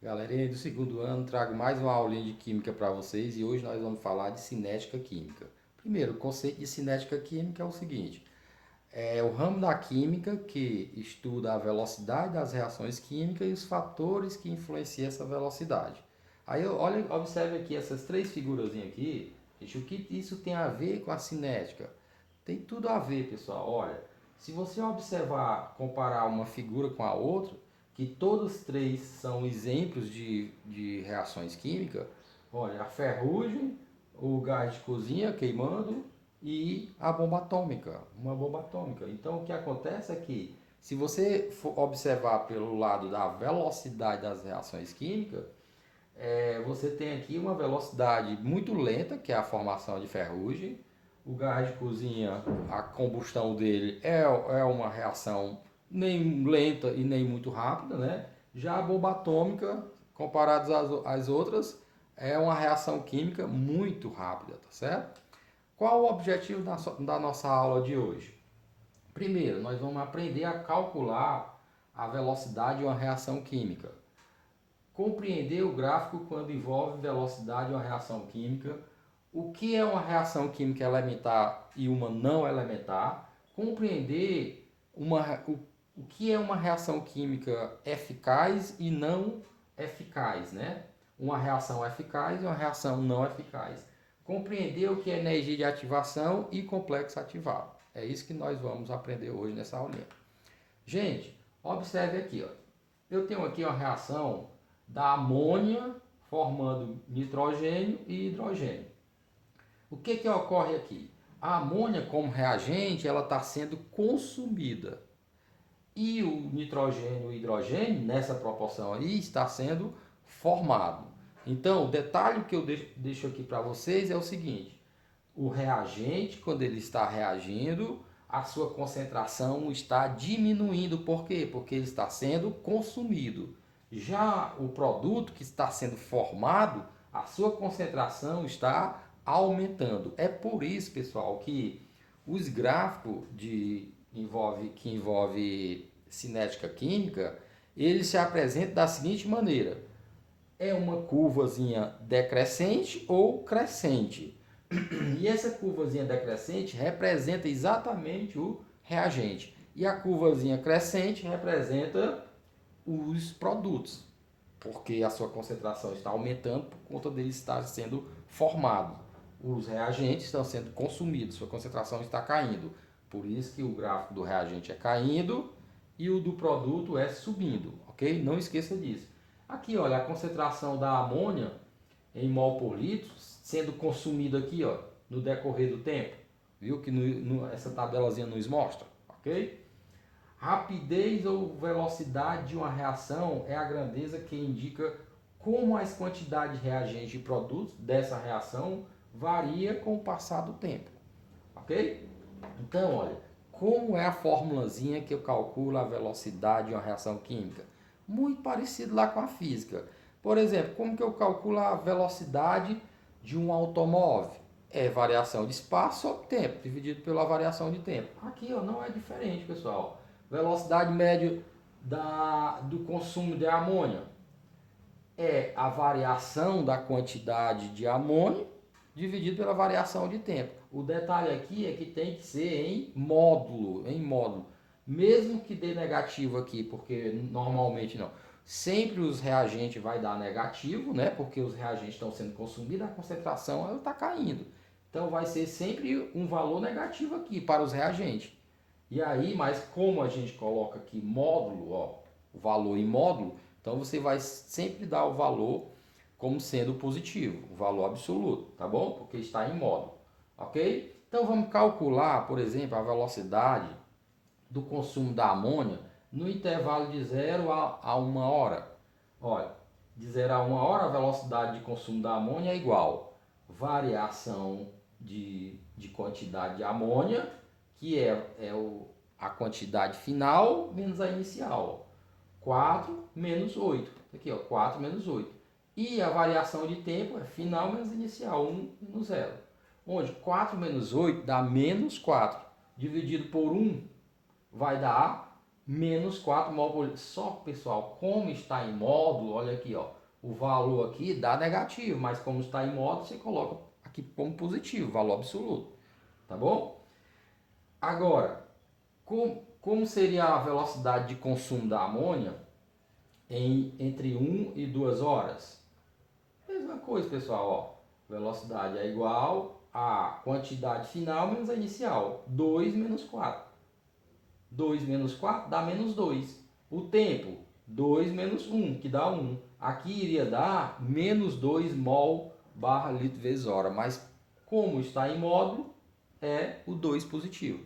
Galerinha do segundo ano, trago mais uma aulinha de química para vocês e hoje nós vamos falar de cinética química. Primeiro, o conceito de cinética química é o seguinte: é o ramo da química que estuda a velocidade das reações químicas e os fatores que influenciam essa velocidade. Aí, olha, observe aqui essas três figurazinhas aqui, gente, o que isso tem a ver com a cinética? Tem tudo a ver, pessoal. Olha, se você observar, comparar uma figura com a outra, que todos três são exemplos de reações químicas, olha, a ferrugem, o gás de cozinha queimando e a bomba atômica, uma bomba atômica. Então, o que acontece é que, se você for observar pelo lado da velocidade das reações químicas, você tem aqui uma velocidade muito lenta, que é a formação de ferrugem. O gás de cozinha, a combustão dele é uma reação nem lenta e nem muito rápida, né? Já a bomba atômica, comparadas às outras, é uma reação química muito rápida, tá certo? Qual o objetivo da nossa aula de hoje? Primeiro, nós vamos aprender a calcular a velocidade de uma reação química. Compreender o gráfico quando envolve velocidade de uma reação química, o que é uma reação química elementar e uma não elementar, compreender o que é uma reação química eficaz e não eficaz, né? Uma reação eficaz e uma reação não eficaz. Compreender o que é energia de ativação e complexo ativado. É isso que nós vamos aprender hoje nessa aulinha. Gente, observe aqui, ó. Eu tenho aqui uma reação da amônia formando nitrogênio e hidrogênio. O que ocorre aqui? A amônia, como reagente, ela está sendo consumida. E o nitrogênio e o hidrogênio, nessa proporção aí, está sendo formado. Então, o detalhe que eu deixo aqui para vocês é o seguinte: o reagente, quando ele está reagindo, a sua concentração está diminuindo. Por quê? Porque ele está sendo consumido. Já o produto que está sendo formado, a sua concentração está aumentando. É por isso, pessoal, que os gráficos que envolve cinética química, eles se apresentam da seguinte maneira: é uma curvazinha decrescente ou crescente. E essa curvazinha decrescente representa exatamente o reagente. E a curvazinha crescente representa os produtos, porque a sua concentração está aumentando por conta dele estar sendo formado. Os reagentes estão sendo consumidos, sua concentração está caindo. Por isso que o gráfico do reagente é caindo e o do produto é subindo, ok? Não esqueça disso. Aqui, olha, a concentração da amônia em mol por litro sendo consumido aqui, ó, no decorrer do tempo. Viu que essa tabelazinha nos mostra, ok? Rapidez ou velocidade de uma reação é a grandeza que indica como as quantidades de reagentes e produtos dessa reação varia com o passar do tempo, ok? Então, olha, como é a formulazinha que eu calculo a velocidade de uma reação química? Muito parecido lá com a física. Por exemplo, como que eu calculo a velocidade de um automóvel? É variação de espaço sobre tempo, dividido pela variação de tempo. Aqui ó, não é diferente, pessoal. Velocidade média do consumo de amônia é a variação da quantidade de amônio dividido pela variação de tempo. O detalhe aqui é que tem que ser em módulo, em módulo. Mesmo que dê negativo aqui, porque normalmente não. Sempre os reagentes vai dar negativo, né? Porque os reagentes estão sendo consumidos, a concentração está caindo. Então vai ser sempre um valor negativo aqui para os reagentes. E aí, mas como a gente coloca aqui módulo, ó, o valor em módulo, então você vai sempre dar o valor como sendo positivo, o valor absoluto, tá bom? Porque está em módulo, ok? Então vamos calcular, por exemplo, a velocidade do consumo da amônia no intervalo de 0 a 1 hora. Olha, de 0 a 1 hora a velocidade de consumo da amônia é igual variação de quantidade de amônia, que a quantidade final menos a inicial. 4 menos 8. Aqui, ó, 4 menos 8. E a variação de tempo é final menos inicial, 1 menos 0. Onde 4 menos 8 dá menos 4. Dividido por 1 vai dar menos 4 mol por litro. Só que, pessoal, como está em módulo, olha aqui, ó, o valor aqui dá negativo, mas como está em módulo, você coloca aqui como positivo, valor absoluto, tá bom? Agora, como seria a velocidade de consumo da amônia entre 1 e 2 horas? Mesma coisa, pessoal, ó, velocidade é igual a quantidade final menos a inicial, 2 menos 4. 2 menos 4 dá menos 2. O tempo, 2 menos 1, que dá 1. Aqui iria dar menos 2 mol barra litro vezes hora, mas como está em módulo, é o 2 positivo.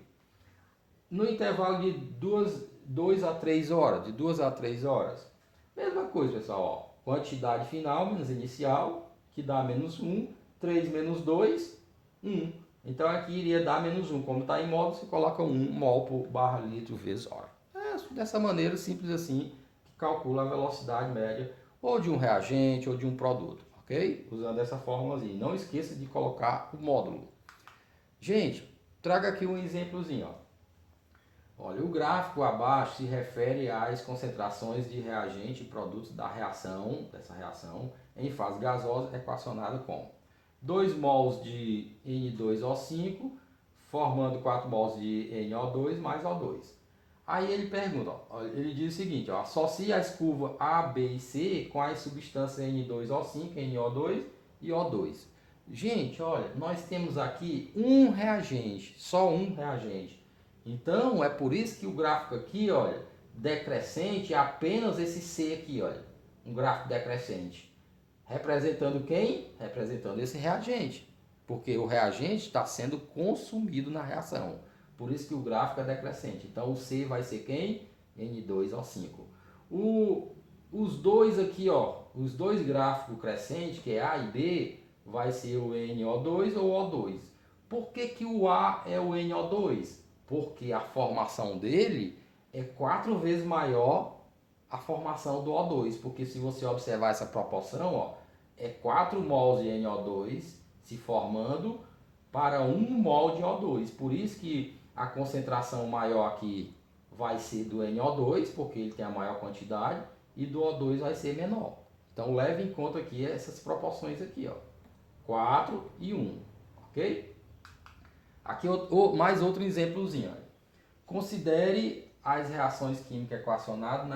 No intervalo de 2 a 3 horas, de 2 a 3 horas, mesma coisa, pessoal, ó, quantidade final menos inicial, que dá menos 1, 3 menos 2, 1. Então aqui iria dar menos 1. Como está em módulo, você coloca 1 mol por barra litro vezes hora. É dessa maneira simples assim que calcula a velocidade média ou de um reagente ou de um produto, ok? Usando essa fórmulazinha. Não esqueça de colocar o módulo. Gente, traga aqui um exemplozinho, ó. Olha, o gráfico abaixo se refere às concentrações de reagente e produtos dessa reação em fase gasosa equacionada com 2 mols de N2O5 formando 4 mols de NO2 mais O2. Aí ele pergunta, ó, ele diz o seguinte, ó, associe as curvas A, B e C com as substâncias N2O5, NO2 e O2. Gente, olha, nós temos aqui um reagente, só um reagente. Então, é por isso que o gráfico aqui, olha, decrescente é apenas esse C aqui, olha, um gráfico decrescente. Representando quem? Representando esse reagente, porque o reagente está sendo consumido na reação. Por isso que o gráfico é decrescente. Então, o C vai ser quem? N2O5. Os dois aqui, ó, os dois gráficos crescentes, que é A e B, vai ser o NO2 ou O2. Por que que o A é o NO2? Porque a formação dele é 4 vezes maior a formação do O2, porque se você observar essa proporção, ó, é 4 mols de NO2 se formando para 1 mol de O2. Por isso que a concentração maior aqui vai ser do NO2, porque ele tem a maior quantidade, e do O2 vai ser menor. Então leve em conta aqui essas proporções aqui, ó, 4 e 1, ok? Aqui mais outro exemplozinho. Ó. Considere as reações químicas equacionadas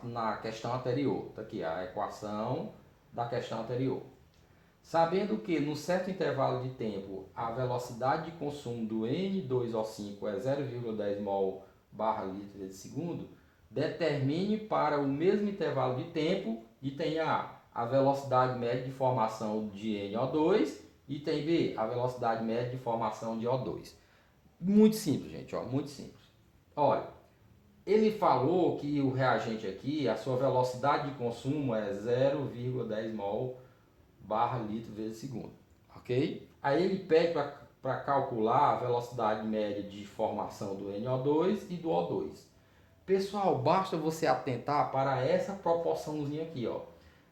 na questão anterior. Está aqui a equação da questão anterior. Sabendo que, num certo intervalo de tempo, a velocidade de consumo do N2O5 é 0,10 mol barra litro de segundo, determine para o mesmo intervalo de tempo, item a velocidade média de formação de NO2, item B, a velocidade média de formação de O2. Muito simples, gente, ó, muito simples. Olha, ele falou que o reagente aqui, a sua velocidade de consumo é 0,10 mol barra litro vezes segundo, ok? Aí ele pede para calcular a velocidade média de formação do NO2 e do O2. Pessoal, basta você atentar para essa proporçãozinha aqui, ó.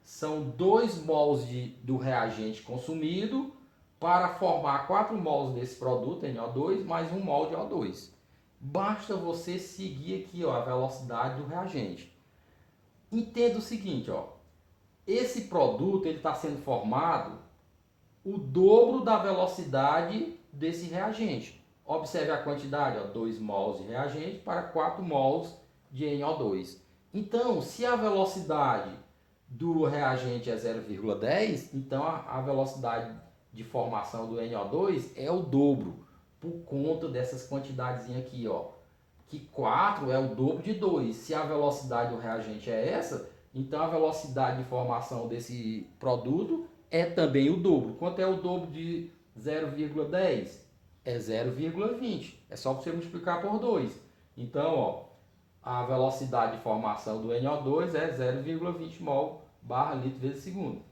São 2 mols do reagente consumido para formar 4 mols desse produto, NO2, mais 1 mol de O2. Basta você seguir aqui, ó, a velocidade do reagente. Entenda o seguinte, ó. Esse produto ele está sendo formado o dobro da velocidade desse reagente. Observe a quantidade, ó, 2 mols de reagente para 4 mols de NO2. Então, se a velocidade do reagente é 0,10, então a velocidade de formação do NO2 é o dobro, por conta dessas quantidades aqui, ó. Que 4 é o dobro de 2. Se a velocidade do reagente é essa, então a velocidade de formação desse produto é também o dobro. Quanto é o dobro de 0,10? É 0,20. É só você multiplicar por 2. Então, ó, a velocidade de formação do NO2 é 0,20 mol barra litro vezes segundo.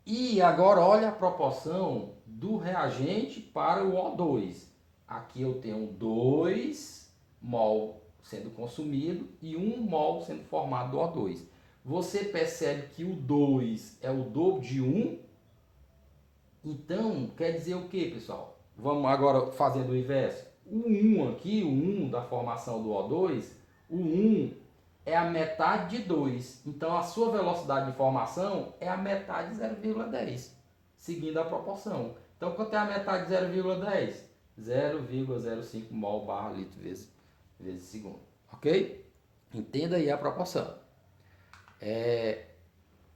E agora olha a proporção do reagente para o O2. Aqui eu tenho 2 mol sendo consumido e 1 mol sendo formado do O2. Você percebe que o 2 é o dobro de 1? Então, quer dizer o que, pessoal? Vamos agora fazendo o inverso. O 1 aqui, o 1 da formação do O2, O 1 é a metade de 2. Então a sua velocidade de informação é a metade de 0,10, seguindo a proporção. Então quanto é a metade de 0,10? 0,05 mol barra litro vezes segundo. Ok? Entenda aí a proporção.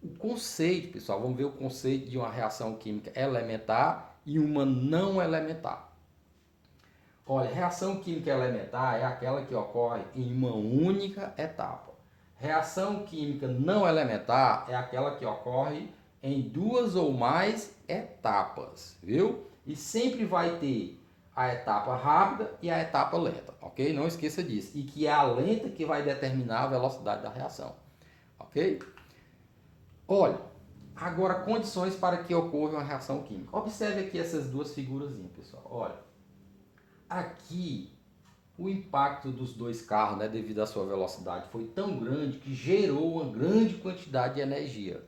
O conceito, pessoal, vamos ver o conceito de uma reação química elementar e uma não elementar. Olha, reação química elementar é aquela que ocorre em uma única etapa. Reação química não elementar é aquela que ocorre em duas ou mais etapas, viu? E sempre vai ter a etapa rápida e a etapa lenta, ok? Não esqueça disso. E que é a lenta que vai determinar a velocidade da reação, ok? Olha, agora condições para que ocorra uma reação química. Observe aqui essas duas figurazinhas, pessoal. Olha, aqui o impacto dos dois carros, né, devido à sua velocidade, foi tão grande que gerou uma grande quantidade de energia.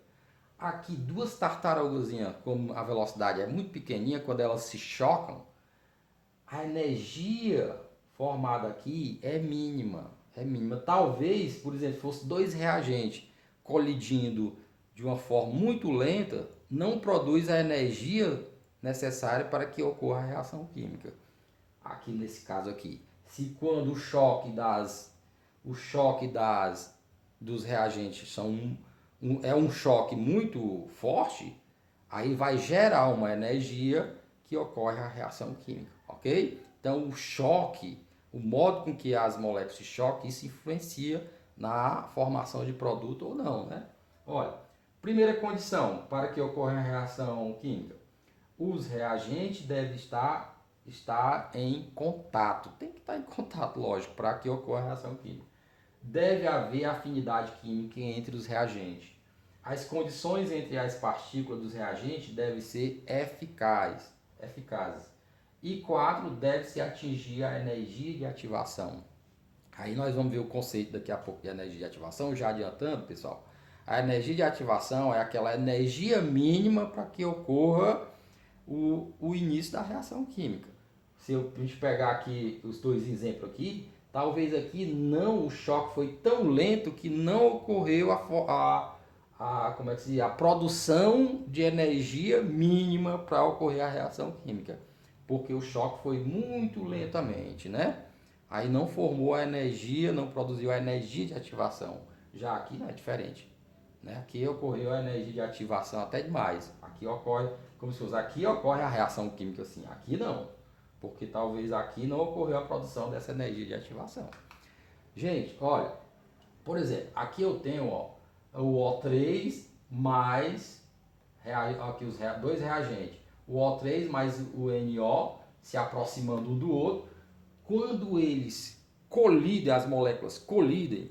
Aqui, duas tartarugazinhas, como a velocidade é muito pequenininha, quando elas se chocam, a energia formada aqui é mínima. É mínima. Talvez, por exemplo, fosse dois reagentes colidindo de uma forma muito lenta, não produz a energia necessária para que ocorra a reação química. Aqui nesse caso aqui, se quando o choque dos reagentes é um choque muito forte, aí vai gerar uma energia que ocorre a reação química, ok? Então o choque, o modo com que as moléculas se chocam, isso influencia na formação de produto ou não, né? Olha, primeira condição para que ocorra a reação química, os reagentes devem estar em contato. Tem que estar em contato, lógico, para que ocorra a reação química. Deve haver afinidade química entre os reagentes. As condições entre as partículas dos reagentes devem ser eficazes. E 4, deve-se atingir a energia de ativação. Aí nós vamos ver o conceito daqui a pouco de energia de ativação, já adiantando, pessoal. A energia de ativação é aquela energia mínima para que ocorra o início da reação química. Se a gente pegar aqui os dois exemplos aqui, talvez aqui não, o choque foi tão lento que não ocorreu como é que se diz? A produção de energia mínima para ocorrer a reação química, porque o choque foi muito lentamente, né? Aí não formou a energia, não produziu a energia de ativação. Já aqui não é diferente, né? Aqui ocorreu a energia de ativação até demais. Aqui ocorre, como se fosse, aqui ocorre a reação química assim, aqui não, porque talvez aqui não ocorreu a produção dessa energia de ativação. Gente, olha, por exemplo, aqui eu tenho o O3 mais aqui os dois reagentes, o O3 mais o NO se aproximando um do outro. Quando eles colidem, as moléculas colidem,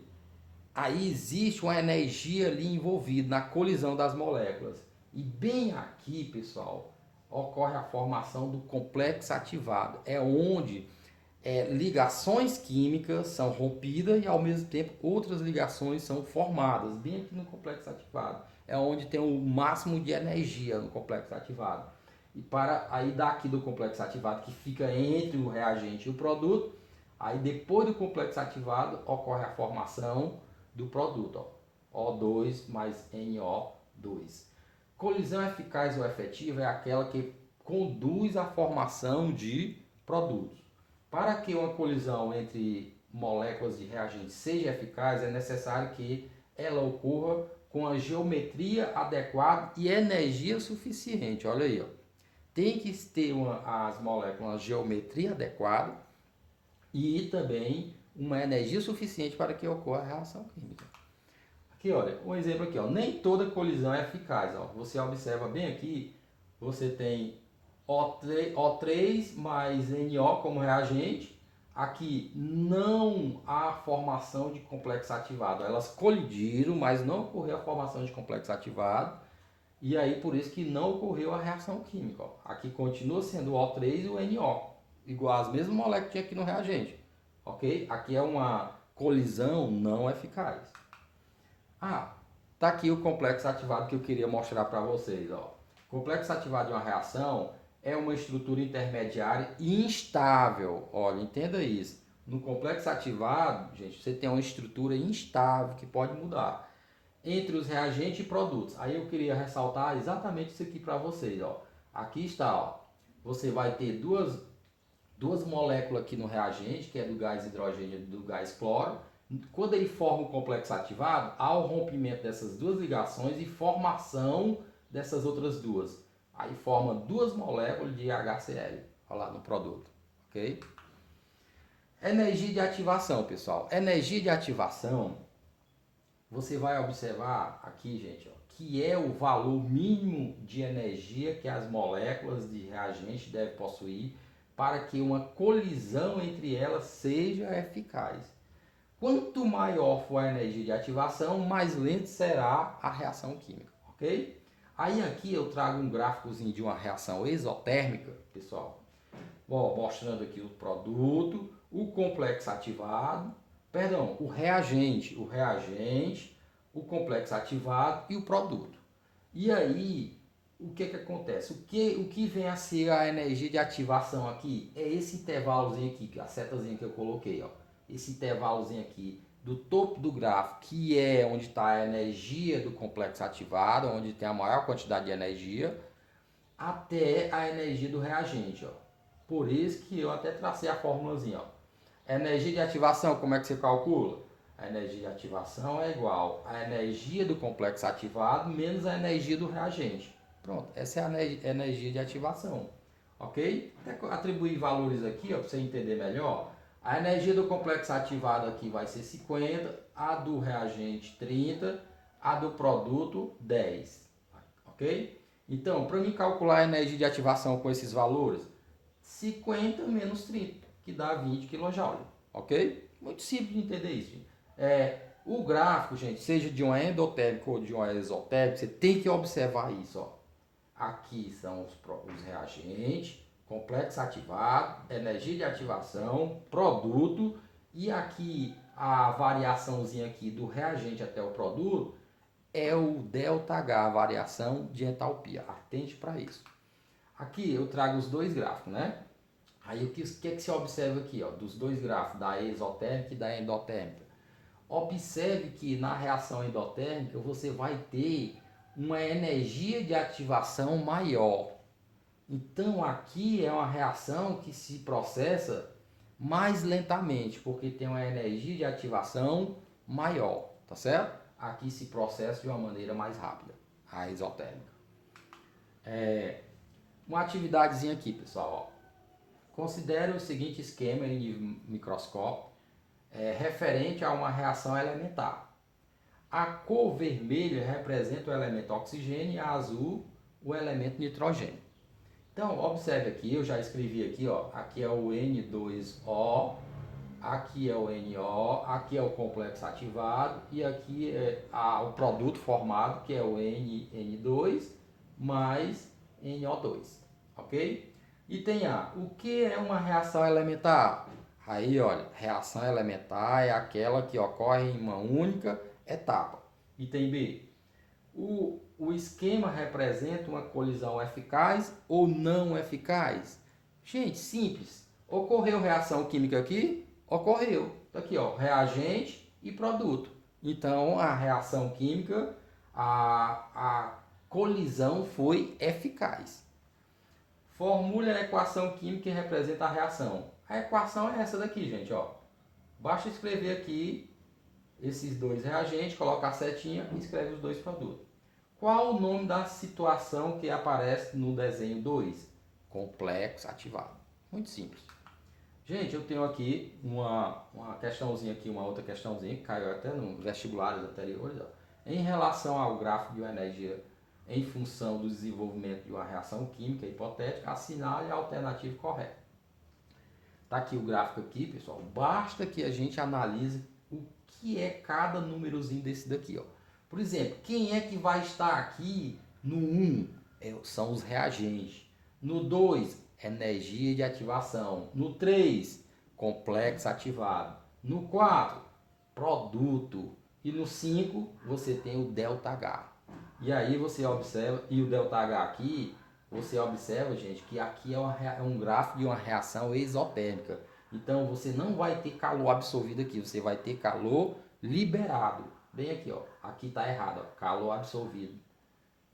aí existe uma energia ali envolvida na colisão das moléculas. E bem aqui, pessoal, ocorre a formação do complexo ativado. É onde ligações químicas são rompidas e ao mesmo tempo outras ligações são formadas, bem aqui no complexo ativado. É onde tem o máximo de energia no complexo ativado. E para aí daqui do complexo ativado, que fica entre o reagente e o produto, aí depois do complexo ativado ocorre a formação do produto, ó, O2 mais NO2. Colisão eficaz ou efetiva é aquela que conduz à formação de produtos. Para que uma colisão entre moléculas de reagentes seja eficaz, é necessário que ela ocorra com a geometria adequada e energia suficiente. Olha aí, ó. Tem que ter as moléculas uma geometria adequada e também uma energia suficiente para que ocorra a reação química. Aqui, olha, um exemplo aqui, ó. Nem toda colisão é eficaz, ó. Você observa bem aqui, você tem O3 mais NO como reagente. Aqui não há formação de complexo ativado. Elas colidiram, mas não ocorreu a formação de complexo ativado. E aí por isso que não ocorreu a reação química. Ó. Aqui continua sendo o O3 e o NO, igual as mesmas moléculas que tinha aqui no reagente. Ok? Aqui é uma colisão não eficaz. Tá aqui o complexo ativado que eu queria mostrar para vocês. Ó. O complexo ativado de uma reação é uma estrutura intermediária instável. Olha, entenda isso. No complexo ativado, gente, você tem uma estrutura instável que pode mudar entre os reagentes e produtos. Aí eu queria ressaltar exatamente isso aqui para vocês, ó. Aqui está, ó. Você vai ter duas moléculas aqui no reagente, que é do gás hidrogênio e do gás cloro. Quando ele forma o complexo ativado, há o rompimento dessas duas ligações e formação dessas outras duas. Aí forma duas moléculas de HCl, olha lá no produto, ok? Energia de ativação, pessoal. Energia de ativação, você vai observar aqui, gente, ó, que é o valor mínimo de energia que as moléculas de reagente devem possuir para que uma colisão entre elas seja eficaz. Quanto maior for a energia de ativação, mais lenta será a reação química, ok? Aí aqui eu trago um gráficozinho de uma reação exotérmica, pessoal. Bom, mostrando aqui o produto, o complexo ativado, perdão, o complexo ativado e o produto. E aí, o que acontece? O que vem a ser a energia de ativação aqui? É esse intervalozinho aqui, a setazinha que eu coloquei, ó. Esse intervalozinho aqui do topo do gráfico, que é onde está a energia do complexo ativado, onde tem a maior quantidade de energia, até a energia do reagente, ó. Por isso que eu até tracei a formulazinha, ó. Energia de ativação, como é que você calcula? A energia de ativação é igual à energia do complexo ativado menos a energia do reagente. Pronto, essa é a energia de ativação, ok? Até atribuir valores aqui, ó, para você entender melhor. A energia do complexo ativado aqui vai ser 50, a do reagente 30, a do produto 10, ok? Então, para mim calcular a energia de ativação com esses valores, 50 menos 30, que dá 20 kJ, ok? Muito simples de entender isso. O gráfico, gente, seja de uma endotérmica ou de uma exotérmica, você tem que observar isso, ó. Aqui são os reagentes, complexo ativado, energia de ativação, produto, e aqui a variaçãozinha aqui do reagente até o produto é o ΔH, a variação de entalpia. Atente para isso. Aqui eu trago os dois gráficos, né? Aí o que é que se observa aqui, ó, dos dois gráficos, da exotérmica e da endotérmica? Observe que na reação endotérmica você vai ter uma energia de ativação maior. Então aqui é uma reação que se processa mais lentamente, porque tem uma energia de ativação maior, tá certo? Aqui se processa de uma maneira mais rápida, a exotérmica. Uma atividadezinha aqui, pessoal, ó. Considere o seguinte esquema em microscópio referente a uma reação elementar. A cor vermelha representa o elemento oxigênio e a azul o elemento nitrogênio. Então, observe aqui, eu já escrevi aqui, ó, aqui é o N2O, aqui é o NO, aqui é o complexo ativado e aqui é o produto formado, que é o NN2 mais NO2, ok? Item A, o que é uma reação elementar? Aí, olha, reação elementar é aquela que ocorre em uma única etapa. Item B, o esquema representa uma colisão eficaz ou não eficaz? Gente, simples. Ocorreu reação química aqui? Ocorreu. Tá aqui, ó, reagente e produto. Então, a reação química, a colisão foi eficaz. Formule a equação química que representa a reação. A equação é essa daqui, gente, ó. Basta escrever aqui esses dois reagentes, coloca a setinha e escreve os dois produtos. Qual o nome da situação que aparece no desenho 2? Complexo ativado. Muito simples. Gente, eu tenho aqui uma questãozinha aqui, uma outra questãozinha que caiu até nos vestibulares anteriores. Ó. Em relação ao gráfico de uma energia em função do desenvolvimento de uma reação química hipotética, assinale a alternativa correta. Tá aqui o gráfico aqui, pessoal. Basta que a gente analise o que é cada númerozinho desse daqui, ó. Por exemplo, quem é que vai estar aqui no 1? São os reagentes. No 2, energia de ativação. No 3, complexo ativado. No 4, produto. E no 5, você tem o ΔH. E aí você observa, e o ΔH aqui, você observa, gente, que aqui é um gráfico de uma reação exotérmica. Então você não vai ter calor absorvido aqui, você vai ter calor liberado. Bem aqui, ó. Aqui tá errado, ó. Calor absorvido.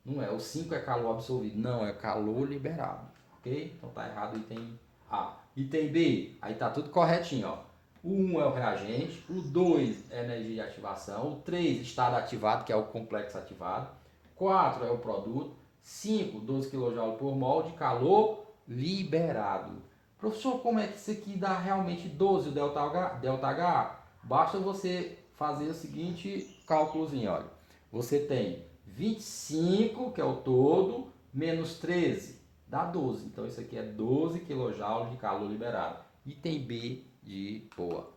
Não é, o 5 é calor absorvido, não, é calor liberado, ok? Então tá errado o item A. Item B, aí tá tudo corretinho, ó. O 1 é o reagente, o 2 é energia de ativação, o 3 estado ativado, que é o complexo ativado, 4 é o produto, 5, 12 kJ por mol de calor liberado. Professor, como é que isso aqui dá realmente 12 o ΔH? Basta você fazer o seguinte cálculozinho, olha. Você tem 25, que é o todo, menos 13, dá 12. Então isso aqui é 12 kJ de calor liberado. Item B de boa.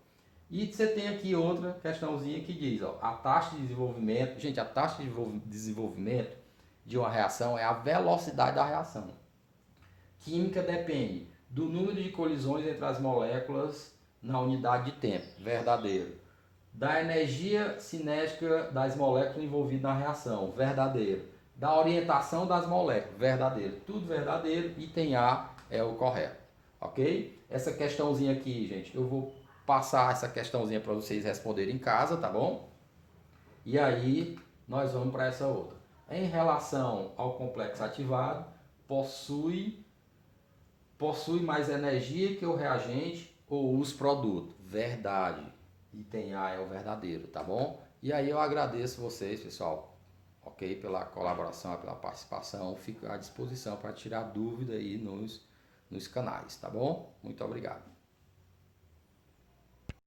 E você tem aqui outra questãozinha que diz, ó, a taxa de desenvolvimento, gente, a taxa de desenvolvimento de uma reação é a velocidade da reação. Química depende do número de colisões entre as moléculas na unidade de tempo, verdadeiro. Da energia cinética das moléculas envolvidas na reação, verdadeiro. Da orientação das moléculas, verdadeiro. Tudo verdadeiro, item A é o correto, ok? Essa questãozinha aqui, gente, eu vou passar essa questãozinha para vocês responderem em casa, tá bom? E aí nós vamos para essa outra. Em relação ao complexo ativado, possui mais energia que o reagente ou os produtos. Verdade. Item A é o verdadeiro, tá bom? E aí eu agradeço vocês, pessoal, ok? Pela colaboração, pela participação. Fico à disposição para tirar dúvida aí nos canais, tá bom? Muito obrigado.